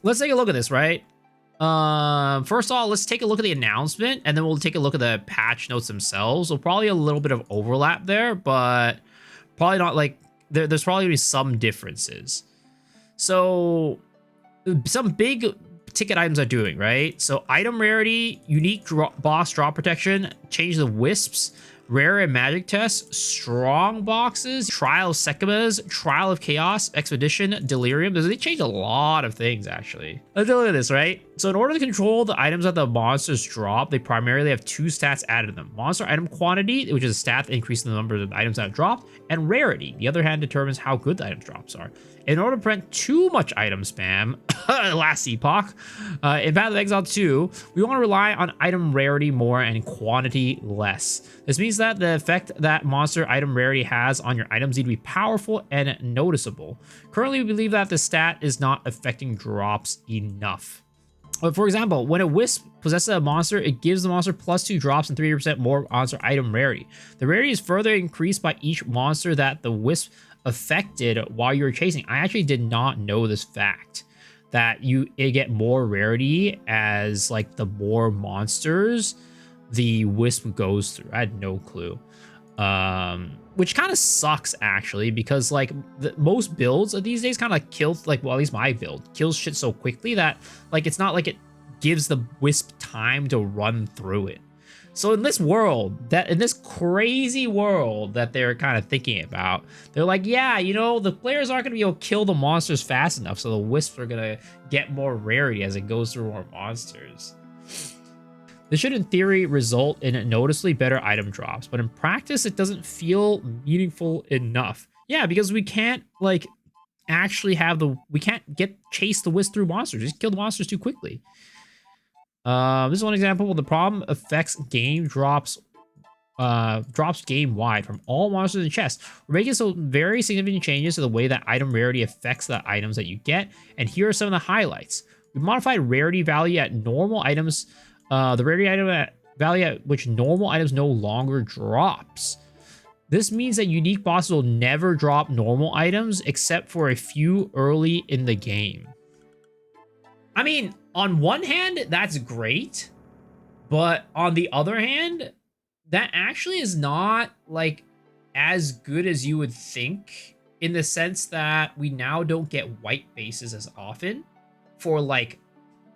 let's take a look at this, right? First of all, let's take a look at the announcement, and then we'll take a look at the patch notes themselves. So probably a little bit of overlap there, but probably not like there's probably gonna be some differences. So some big ticket items are doing, right? So item rarity, unique boss drop protection, change the wisps, rare and magic tests, strong boxes, trial of Sekimas, trial of chaos, expedition, delirium. They changed a lot of things, actually. Let's look at this, right? So in order to control the items that the monsters drop, they primarily have two stats added to them: monster item quantity, which is a stat that increases the number of items that drop, and rarity. The other hand determines how good the item drops are. In order to prevent too much item spam, last epoch, in Path of Exile 2, we want to rely on item rarity more and quantity less. This means that the effect that monster item rarity has on your items need to be powerful and noticeable. Currently, we believe that the stat is not affecting drops enough. But for example, when a wisp possesses a monster, it gives the monster +2 drops and 3% more monster item rarity. The rarity is further increased by each monster that the wisp affected while you were chasing. I actually did not know this fact, that you get more rarity as like the more monsters the wisp goes through. I had no clue. Which kind of sucks actually, because like most builds of these days kind of like kill, like, well, at least my build kills shit so quickly that like it's not like it gives the wisp time to run through it. So in this world, in this crazy world that they're kind of thinking about, they're like, yeah, you know, the players aren't going to be able to kill the monsters fast enough, so the wisps are going to get more rarity as it goes through more monsters. This should, in theory, result in noticeably better item drops, but in practice, it doesn't feel meaningful enough. Yeah, because we can't, like, actually have we can't chase the wisp through monsters. Just kill the monsters too quickly. This is one example. The problem affects game drops game wide from all monsters in chests. We're making some very significant changes to the way that item rarity affects the items that you get, and here are some of the highlights. We modified rarity value at normal items. The rarity item value at which normal items no longer drops. This means that unique bosses will never drop normal items except for a few early in the game. I mean, on one hand, that's great, but on the other hand, that actually is not like as good as you would think, in the sense that we now don't get white bases as often for like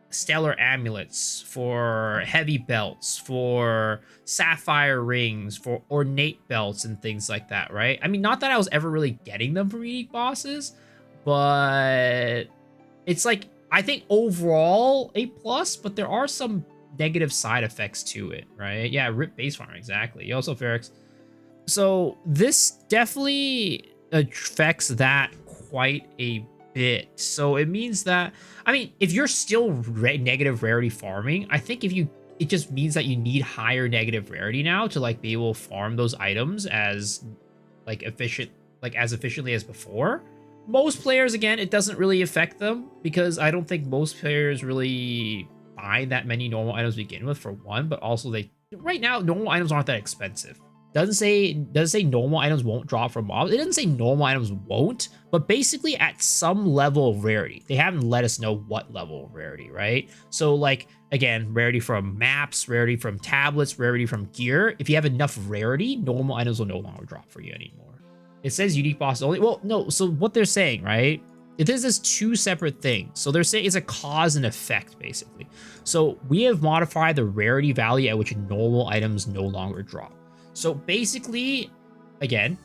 stellar amulets, for heavy belts, for sapphire rings, for ornate belts and things like that, right? I mean, not that I was ever really getting them from unique bosses, but it's like, I think overall A+, but there are some negative side effects to it, right? Yeah, rip base farm, exactly. You also Ferrex. So this definitely affects that quite a bit. So it means that, I mean, if you're still negative rarity farming, I think it just means that you need higher negative rarity now to like be able to farm those items as like as efficiently as before. Most players, again, it doesn't really affect them, because I don't think most players really buy that many normal items to begin with, for one, but also right now normal items aren't that expensive. Doesn't say normal items won't drop from mobs. It doesn't say normal items won't, but basically at some level of rarity. They haven't let us know what level of rarity, right? So like, again, rarity from maps, rarity from tablets, rarity from gear. If you have enough rarity, normal items will no longer drop for you anymore. It says unique boss only. Well, no, so what they're saying, right? It is two separate things. So they're saying it's a cause and effect, basically. So we have modified the rarity value at which normal items no longer drop. So basically, again,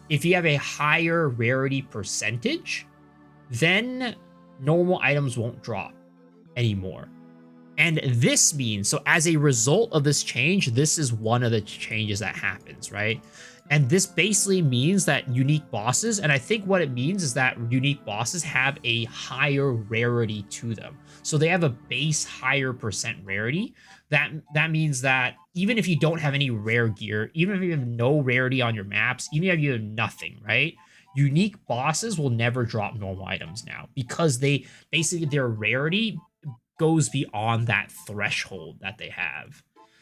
if you have a higher rarity percentage, then normal items won't drop anymore. And this means, so as a result of this change, this is one of the changes that happens, right? And this basically means that unique bosses, and I think what it means is that unique bosses have a higher rarity to them. So they have a base higher percent rarity. That means that even if you don't have any rare gear, even if you have no rarity on your maps, even if you have nothing, right? Unique bosses will never drop normal items now, because their rarity goes beyond that threshold that they have.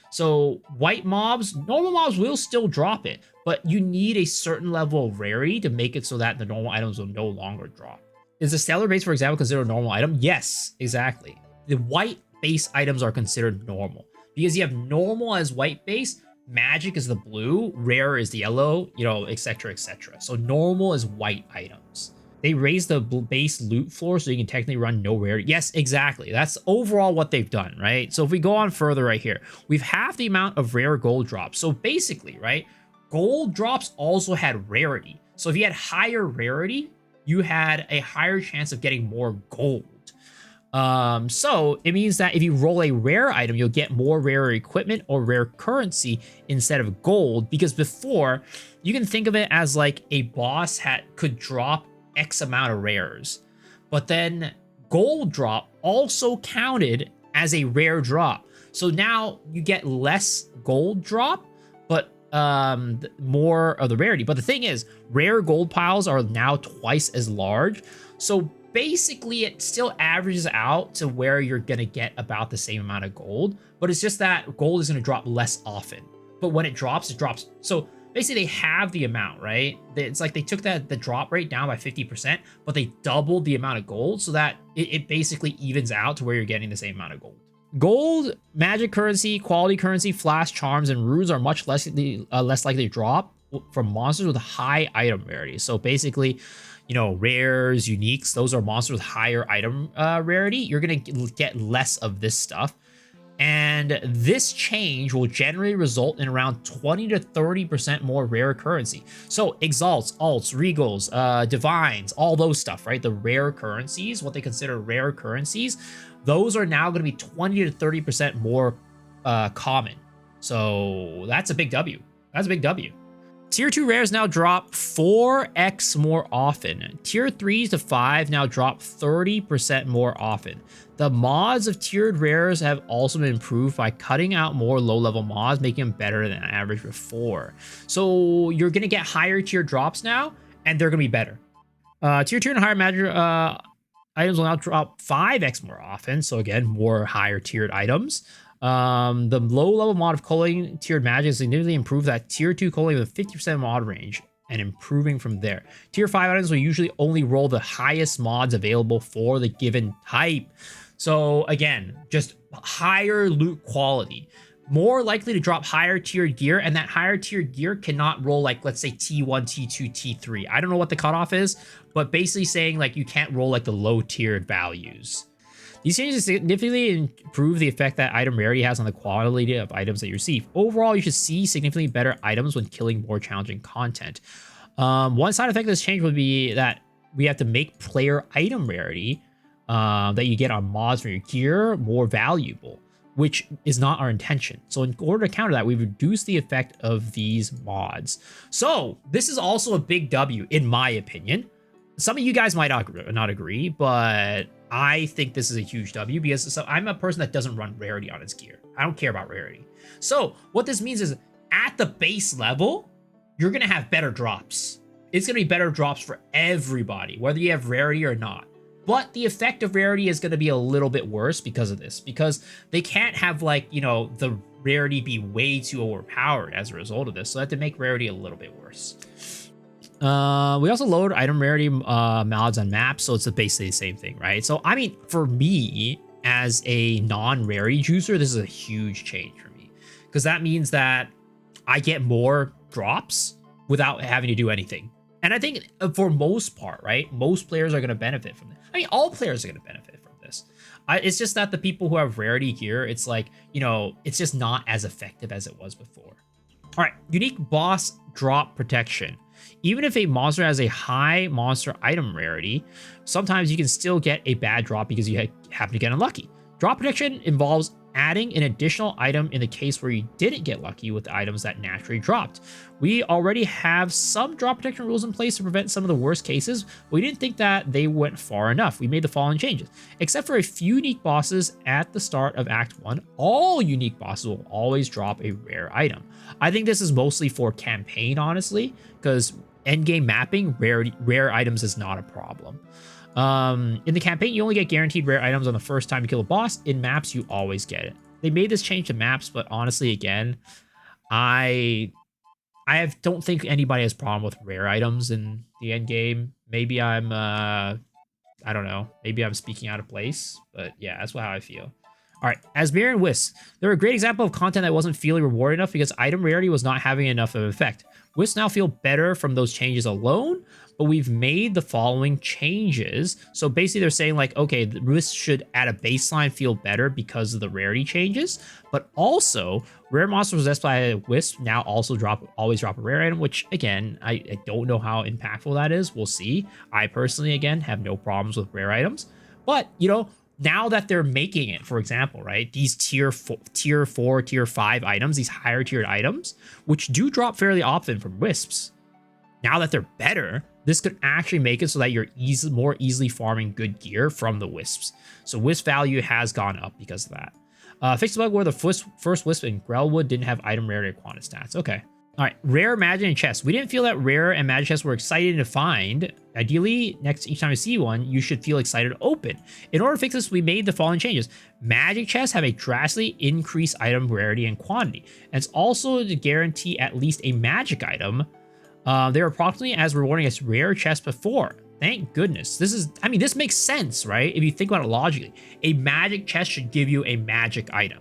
So white mobs, normal mobs will still drop it, but you need a certain level of rarity to make it so that the normal items will no longer drop. Is the stellar base, for example, considered a normal item? Yes, exactly. The white base items are considered normal because you have normal as white base, magic is the blue, rare is the yellow, you know, etc., etc. So normal is white items. They raised the base loot floor so you can technically run no rarity. Yes, exactly. That's overall what they've done, right? So if we go on further right here, we've halved the amount of rare gold drops. So basically, right, gold drops also had rarity. So if you had higher rarity, you had a higher chance of getting more gold. So it means that if you roll a rare item, you'll get more rare equipment or rare currency instead of gold. Because before, you can think of it as like a boss could drop X amount of rares, but then gold drop also counted as a rare drop. So now you get less gold drop, but more of the rarity. But the thing is, rare gold piles are now twice as large. So basically it still averages out to where you're going to get about the same amount of gold, but it's just that gold is going to drop less often. But when it drops, it drops. So basically they have the amount, right? It's like they took the drop rate down by 50%, but they doubled the amount of gold so that it basically evens out to where you're getting the same amount of gold. Gold, magic currency, quality currency, flash charms, and runes are much less likely to drop from monsters with high item rarity. So basically, you know, rares, uniques, those are monsters with higher item rarity. You're going to get less of this stuff. And this change will generally result in around 20 to 30% more rare currency. So exalts, alts, regals, divines, all those stuff, right? The rare currencies, what they consider rare currencies, those are now going to be 20 to 30% more common. So that's a big W. That's a big W. Tier 2 rares now drop 4x more often. Tier 3s to 5 now drop 30% more often. The mods of tiered rares have also been improved by cutting out more low-level mods, making them better than average before. So you're going to get higher tier drops now, and they're going to be better. Tier 2 and higher magic items will now drop 5x more often. So again, more higher tiered items. The low level mod of culling tiered magic significantly improved that tier 2 culling with 50% mod range and improving from there. Tier 5 items will usually only roll the highest mods available for the given type. So again, just higher loot quality. More likely to drop higher tiered gear, and that higher tiered gear cannot roll like, let's say, T1, T2, T3. I don't know what the cutoff is, but basically saying like you can't roll like the low tiered values. These changes significantly improve the effect that item rarity has on the quality of items that you receive. Overall, you should see significantly better items when killing more challenging content. One side effect of this change would be that we have to make player item rarity that you get on mods for your gear more valuable, which is not our intention. So in order to counter that, we reduce the effect of these mods. So this is also a big W, in my opinion. Some of you guys might not agree, but I think this is a huge W because I'm a person that doesn't run rarity on his gear. I don't care about rarity. So what this means is at the base level, you're going to have better drops. It's going to be better drops for everybody, whether you have rarity or not. But the effect of rarity is going to be a little bit worse because of this, because they can't have like, you know, the rarity be way too overpowered as a result of this. So they have to make rarity a little bit worse. We also load item rarity mods on maps, so it's basically the same thing, right? So, I mean, for me, as a non-rarity juicer, this is a huge change for me. Because that means that I get more drops without having to do anything. And I think for most part, right, most players are going to benefit from this. I mean, all players are going to benefit from this. It's just that the people who have rarity gear, it's like, you know, it's just not as effective as it was before. All right, unique boss drop protection. Even if a monster has a high monster item rarity, sometimes you can still get a bad drop because you happen to get unlucky. Drop protection involves adding an additional item in the case where you didn't get lucky with the items that naturally dropped. We already have some drop protection rules in place to prevent some of the worst cases, but we didn't think that they went far enough. We made the following changes. Except for a few unique bosses at the start of Act 1, all unique bosses will always drop a rare item. I think this is mostly for campaign, honestly, because endgame mapping, rare items is not a problem. In the campaign, you only get guaranteed rare items on the first time you kill a boss. In maps, you always get it. They made this change to maps, but honestly, again, I don't think anybody has a problem with rare items in the end game. Maybe I'm I don't know. Maybe I'm speaking out of place, but yeah, that's how I feel. All right, Asmir and Wisp. They're a great example of content that wasn't feeling rewarded enough because item rarity was not having enough of an effect. Wisps now feel better from those changes alone, but we've made the following changes. So basically they're saying like, okay, the Wisp should at a baseline feel better because of the rarity changes, but also rare monsters possessed by a Wisp now also always drop a rare item, which again, I don't know how impactful that is. We'll see. I personally, again, have no problems with rare items, but you know, now that they're making it, for example, right, these tier 4, tier 5 items, these higher tiered items, which do drop fairly often from Wisps, now that they're better, this could actually make it so that you're more easily farming good gear from the Wisps. So Wisp value has gone up because of that. Fix the bug where the first Wisp in Grellwood didn't have item rarity or quantity stats. Okay. All right, rare, magic, and chests. We didn't feel that rare and magic chests were exciting to find. Ideally, each time you see one, you should feel excited to open. In order to fix this, we made the following changes. Magic chests have a drastically increased item rarity and quantity. And it's also to guarantee at least a magic item. They're approximately as rewarding as rare chests before. Thank goodness. This makes sense, right? If you think about it logically. A magic chest should give you a magic item.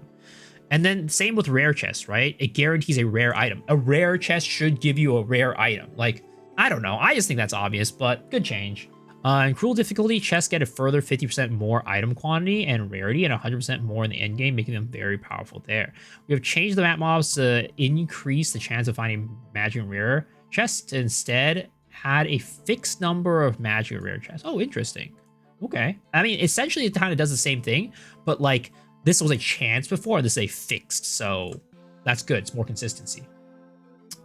And then same with rare chests, right? It guarantees a rare item. A rare chest should give you a rare item. Like, I don't know. I just think that's obvious, but good change. In cruel difficulty, chests get a further 50% more item quantity and rarity and 100% more in the end game, making them very powerful there. We have changed the map mobs to increase the chance of finding magic and rare chests. Instead, had a fixed number of magic and rare chests. Oh, interesting. Okay. I mean, essentially, it kind of does the same thing, but like, this was a chance before, this is a fixed, so that's good. It's more consistency.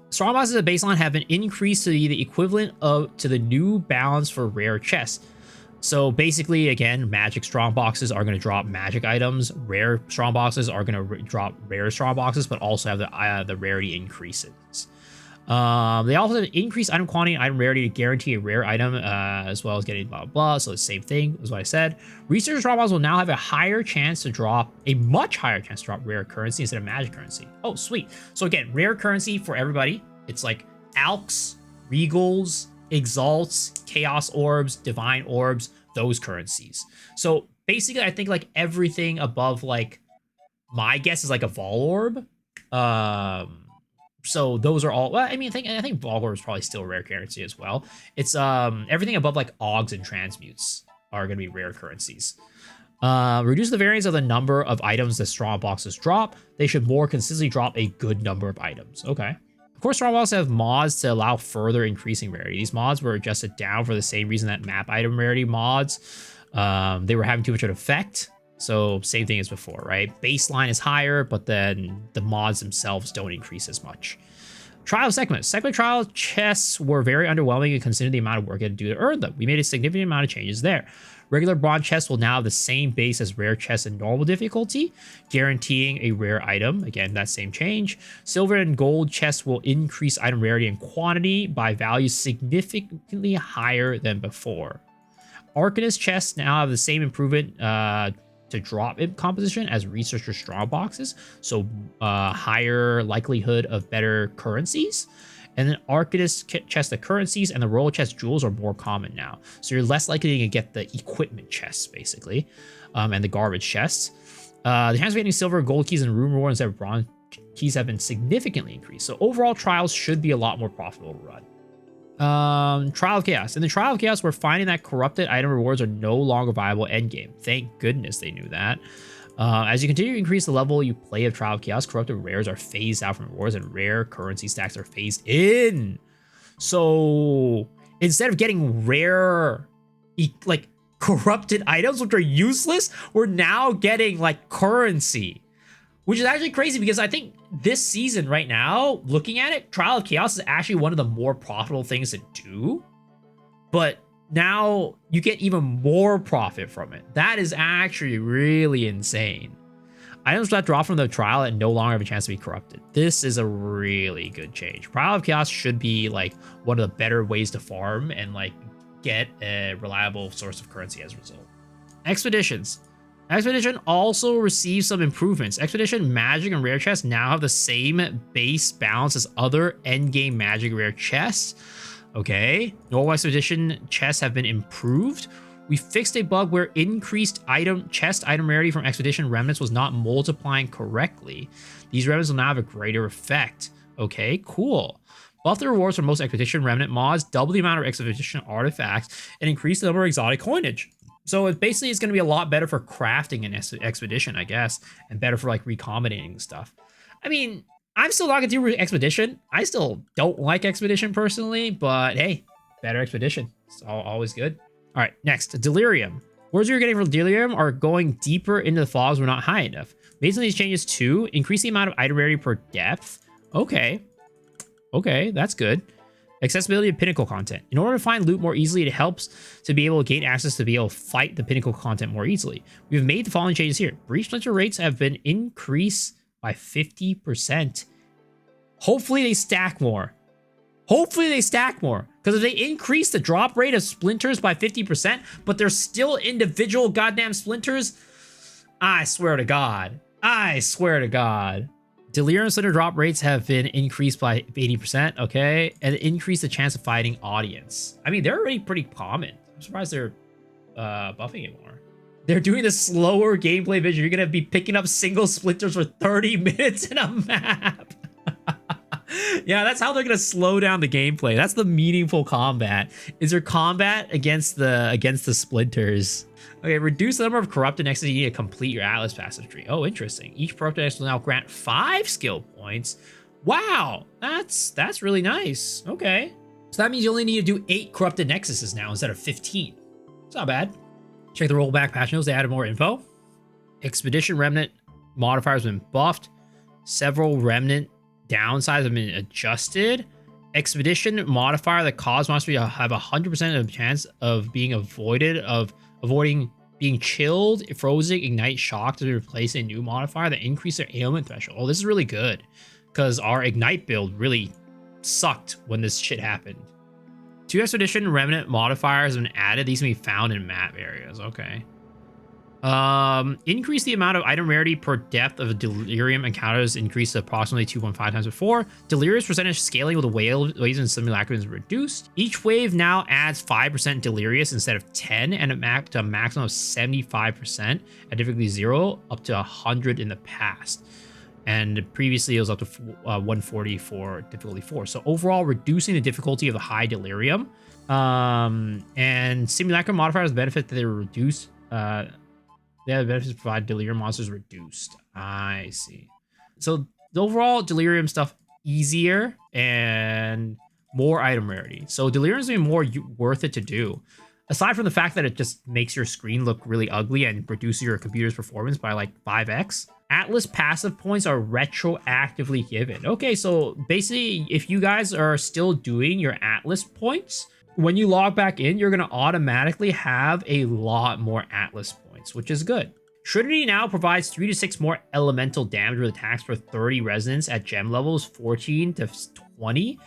Strongbox as a baseline have been increased to be the equivalent to the new balance for rare chests. So basically, again, magic strongboxes are going to drop magic items. Rare strongboxes are going to drop rare strongboxes, but also have the rarity increases. They also have increased item quantity and item rarity to guarantee a rare item, as well as getting blah, blah, blah. So the same thing is what I said. Research strongbox will now have a much higher chance to drop rare currency instead of magic currency. Oh, sweet. So again, rare currency for everybody. It's like Alks, Regals, Exalts, Chaos Orbs, Divine Orbs, those currencies. So basically, I think like everything above like, my guess is like a Vol Orb. So those are all, well, I think Volgor is probably still a rare currency as well. It's everything above like Augs and Transmutes are going to be rare currencies. Reduce the variance of the number of items that strong boxes drop. They should more consistently drop a good number of items. Okay. Of course, strong boxes have mods to allow further increasing rarity. These mods were adjusted down for the same reason that map item rarity mods. They were having too much of an effect. So same thing as before, right? Baseline is higher, but then the mods themselves don't increase as much. Trial segments. Segment trial chests were very underwhelming and considering the amount of work you had to do to earn them. We made a significant amount of changes there. Regular bronze chests will now have the same base as rare chests in normal difficulty, guaranteeing a rare item. Again, that same change. Silver and gold chests will increase item rarity and quantity by values significantly higher than before. Arcanist chests now have the same improvement to drop in composition as researcher strong boxes, so higher likelihood of better currencies. And then Arcanist chest the currencies and the royal chest jewels are more common now, so you're less likely to get the equipment chests basically, and the garbage chests. The chance of getting silver, gold keys, and rune rewards instead of bronze keys have been significantly increased, so overall trials should be a lot more profitable to run. Trial of Chaos. In the Trial of Chaos, we're finding that corrupted item rewards are no longer viable endgame. Thank goodness they knew that. As you continue to increase the level you play of Trial of Chaos, corrupted rares are phased out from rewards and rare currency stacks are phased in. So instead of getting rare, like corrupted items, which are useless, we're now getting like currency, which is actually crazy because I think this season right now, looking at it, Trial of Chaos is actually one of the more profitable things to do. But now you get even more profit from it. That is actually really insane. Items that drop from the trial and no longer have a chance to be corrupted. This is a really good change. Trial of Chaos should be like one of the better ways to farm and like get a reliable source of currency as a result. Expeditions. Expedition also receives some improvements. Expedition magic and rare chests now have the same base balance as other endgame magic rare chests. Okay, normal expedition chests have been improved. We fixed a bug where increased chest item rarity from Expedition Remnants was not multiplying correctly. These remnants will now have a greater effect. Okay, cool. Buff the rewards for most Expedition Remnant mods, double the amount of Expedition artifacts, and increase the number of exotic coinage. So it basically is going to be a lot better for crafting an Expedition, I guess, and better for like recombinating stuff. I mean, I'm still not going to do Expedition. I still don't like Expedition personally, but hey, better Expedition. It's always good. All right, next, Delirium. Words you're getting from Delirium are going deeper into the fogs were not high enough. Based on these changes too, increase the amount of item rarity per depth. Okay. Okay, that's good. Accessibility of pinnacle content. In order to find loot more easily, it helps to be able to gain access to be able to fight the pinnacle content more easily. We've made the following changes here. Breach splinter rates have been increased by 50%. Hopefully they stack more. Hopefully they stack more. Because if they increase the drop rate of splinters by 50%, but they're still individual goddamn splinters, I swear to God. I swear to God. Delirium splinter drop rates have been increased by 80%, okay? And increase the chance of fighting audience. I mean, they're already pretty common. I'm surprised they're buffing it more. They're doing the slower gameplay vision. You're going to be picking up single splinters for 30 minutes in a map. Yeah, that's how they're going to slow down the gameplay. That's the meaningful combat. Is there combat against the splinters? Okay, reduce the number of corrupted nexuses you need to complete your Atlas passive tree. Oh, interesting. Each corrupted nexus will now grant 5 skill points. Wow, that's really nice. Okay. So that means you only need to do 8 corrupted nexuses now instead of 15. It's not bad. Check the rollback patch notes. They added more info. Expedition Remnant modifiers have been buffed. Several Remnant downsides have been adjusted. Expedition modifier, the cause monster have 100% of chance of being avoiding being chilled, frozen, ignite, shocked to replace a new modifier that increase their ailment threshold. Oh, this is really good because our ignite build really sucked when this shit happened. 2 Expedition Remnant modifiers have been added. These can be found in map areas. Okay. Increase the amount of item rarity per depth of a Delirium encounters increased to approximately 2.5 times before. Delirium's percentage scaling with the waves and simulacrum is reduced. Each wave now adds 5% Delirious instead of 10 and to a maximum of 75% at difficulty 0 up to 100 in the past. And previously it was up to 140 for difficulty 4. So overall, reducing the difficulty of the high Delirium. And simulacrum modifiers benefit that they reduce the benefits provide Delirium monsters reduced. I see. So the overall Delirium stuff easier and more item rarity. So Delirium's gonna be more worth it to do. Aside from the fact that it just makes your screen look really ugly and reduces your computer's performance by like 5x. Atlas passive points are retroactively given. Okay, so basically if you guys are still doing your Atlas points, when you log back in, you're gonna automatically have a lot more Atlas points, which is good. Trinity now provides 3 to 6 more elemental damage with attacks for 30 resonance at gem levels 14 to 20.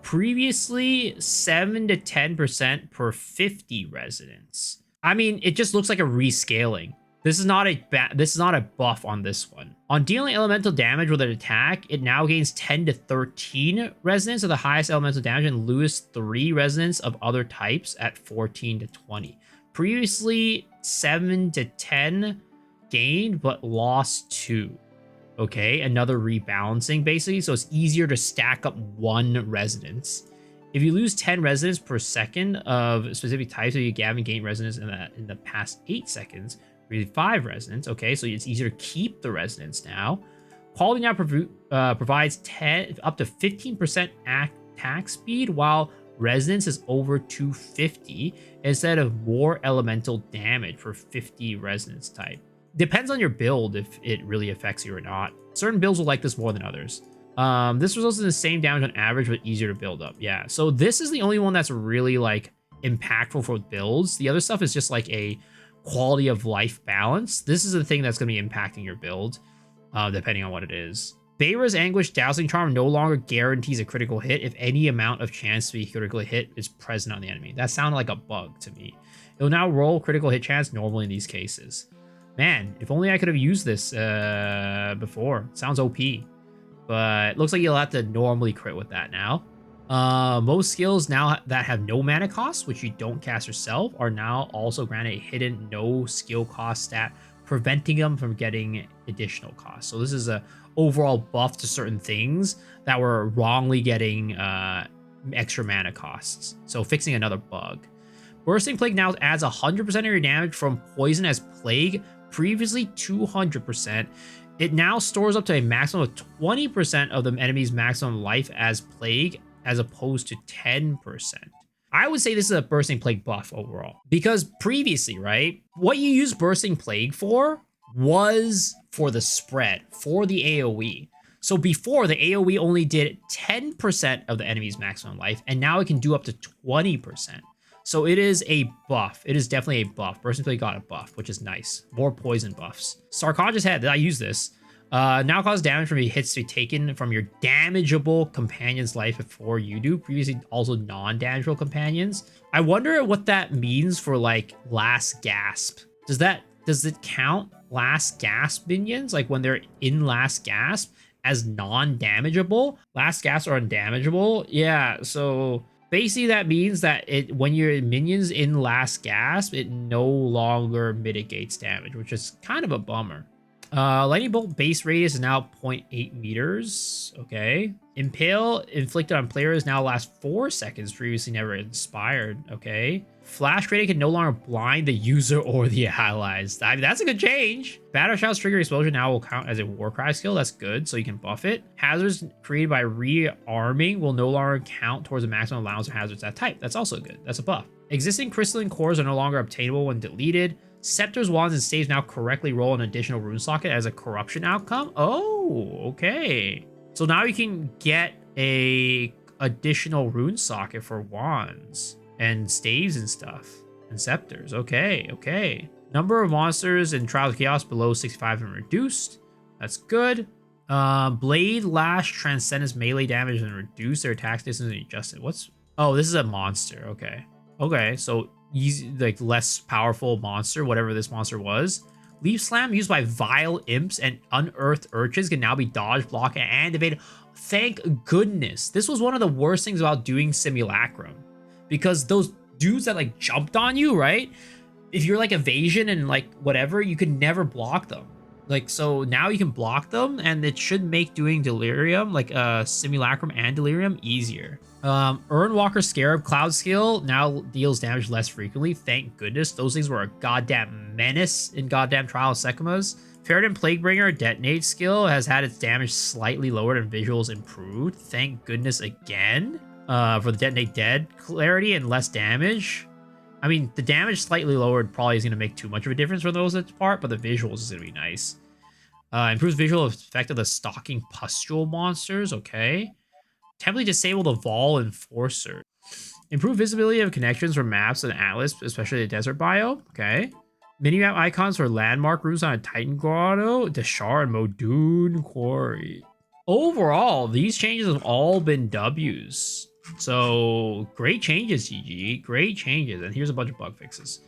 Previously, 7 to 10% per 50 resonance. I mean, it just looks like a rescaling. This is not a buff on this one. On dealing elemental damage with an attack, it now gains 10 to 13 resonance of the highest elemental damage and loses 3 resonance of other types at 14 to 20. Previously, 7 to 10 gained, but lost 2. Okay, another rebalancing basically, so it's easier to stack up 1 resonance. If you lose 10 resonance per second of specific types, so you haven't gained resonance in the past 8 seconds, really 5 resonance. Okay, so it's easier to keep the resonance now. Quality now provides up to 15% attack speed, while resonance is over 250 instead of more elemental damage for 50 resonance type. Depends on your build if it really affects you or not. Certain builds will like this more than others. This results in the same damage on average, but easier to build up. Yeah, so this is the only one that's really like impactful for builds. The other stuff is just like a quality of life balance. This is the thing that's going to be impacting your build, depending on what it is. Beira's Anguish Dousing Charm no longer guarantees a critical hit if any amount of chance to be critically hit is present on the enemy. That sounded like a bug to me. It'll now roll critical hit chance normally in these cases. Man, if only I could have used this before. Sounds OP. But looks like you'll have to normally crit with that now. Most skills now that have no mana cost, which you don't cast yourself, are now also granted a hidden no skill cost stat, preventing them from getting additional costs. So this is a overall buff to certain things that were wrongly getting extra mana costs. So fixing another bug. Bursting Plague now adds 100% of your damage from poison as plague, previously 200%. It now stores up to a maximum of 20% of the enemy's maximum life as plague, as opposed to 10%. I would say this is a Bursting Plague buff overall. Because previously, right, what you used Bursting Plague for was for the spread, for the AoE. So before, the AoE only did 10% of the enemy's maximum life, and now it can do up to 20%. So it is a buff. It is definitely a buff. Bursting Plague got a buff, which is nice. More poison buffs. Sarcongous Head, I use this. Now cause damage from hits to be taken from your damageable companion's life before you do. Previously also non-damageable companions. I wonder what that means for like last gasp. Does it count last gasp minions? Like when they're in last gasp as non-damageable? Last gasp are undamageable? Yeah, so basically that means that when your minions in last gasp, it no longer mitigates damage, which is kind of a bummer. Lightning Bolt base radius is now 0.8 meters. Okay. Impale inflicted on players now lasts 4 seconds, previously never inspired. Okay. Flash Grenade can no longer blind the user or the allies. I mean, that's a good change. Battle Shout's trigger explosion now will count as a Warcry skill. That's good, so you can buff it. Hazards created by rearming will no longer count towards the maximum allowance of hazards that type. That's also good. That's a buff. Existing crystalline cores are no longer obtainable when deleted. Scepters, wands, and staves now correctly roll an additional rune socket as a corruption outcome. Oh, okay. So now you can get a additional rune socket for wands and staves and stuff and scepters. Okay, okay. Number of monsters in Trials of Chaos below 65 and reduced. That's good. Blade Lash Transcendence melee damage and reduce their attack distance and adjusted. What's... Oh, this is a monster. Okay. Okay, so easy, like less powerful monster, whatever this monster was. Leaf Slam used by vile imps and unearthed urchins can now be dodged, blocked, and evaded. Thank goodness. This was one of the worst things about doing Simulacrum. Because those dudes that like jumped on you, right? If you're like evasion and like whatever, you could never block them. Like, so now you can block them, and it should make doing Delirium, like Simulacrum and Delirium, easier. Urnwalker Scarab Cloud skill now deals damage less frequently. Thank goodness. Those things were a goddamn menace in goddamn Trial of Sekhmet. Ferrodin Plaguebringer Detonate skill has had its damage slightly lowered and visuals improved. Thank goodness again. For the Detonate Dead clarity and less damage. I mean, the damage slightly lowered probably is going to make too much of a difference for those part, but the visuals is going to be nice. Improves visual effect of the stalking pustule monsters. Okay. Temporarily disable the Vol Enforcer. Improve visibility of connections from maps and Atlas, especially the desert biome. Okay. Minimap icons for landmark routes on a Titan Grotto, Deshar, and Modun Quarry. Overall, these changes have all been W's. So, great changes, GG. Great changes. And here's a bunch of bug fixes.